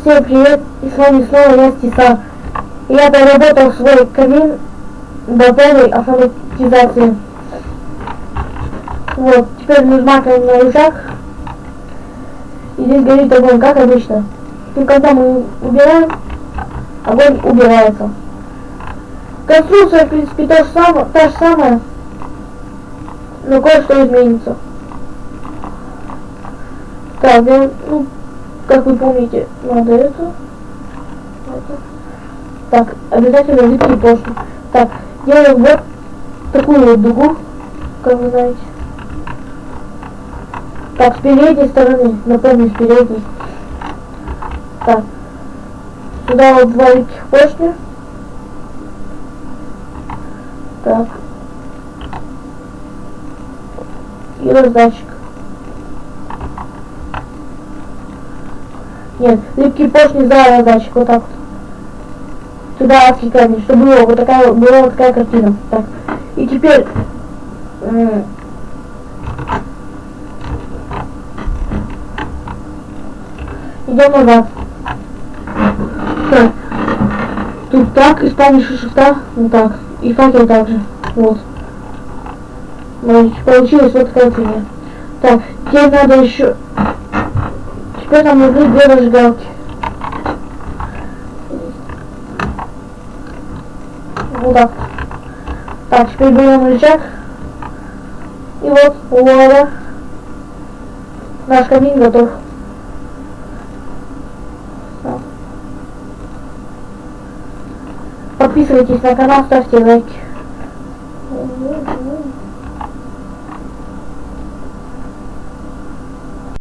Всем привет, и с вами снова я, Стиса. Я доработал свой камин до полной автоматизации. Вот, теперь мы жмакаем на рычаг, и здесь горит огонь, как обычно. И когда мы убираем, огонь убирается. Конструкция, в принципе, та же самая, но кое-что изменится. Так, ну, как вы помните, надо это. Так, обязательно липкий поршень. Так, делаем вот такую вот дугу, как вы знаете. Так, с передней стороны, напомню, с передней. Так, сюда вот два липких поршня. Так. И раздатчик. Нет, липкий поршень за раздатчик, вот так вот. Сюда адский камень, чтобы была вот такая картина. Так. И теперь идем назад. Так. Тут так, и с помощью шифта, вот так. И факел также. Вот. Получилась вот такая фигня. Так, теперь надо еще. Теперь нам нужны две зажигалки. Вот так. Так, теперь берем рычаг. И вот, вуаля. Наш камин готов. Подписывайтесь на канал, ставьте лайки.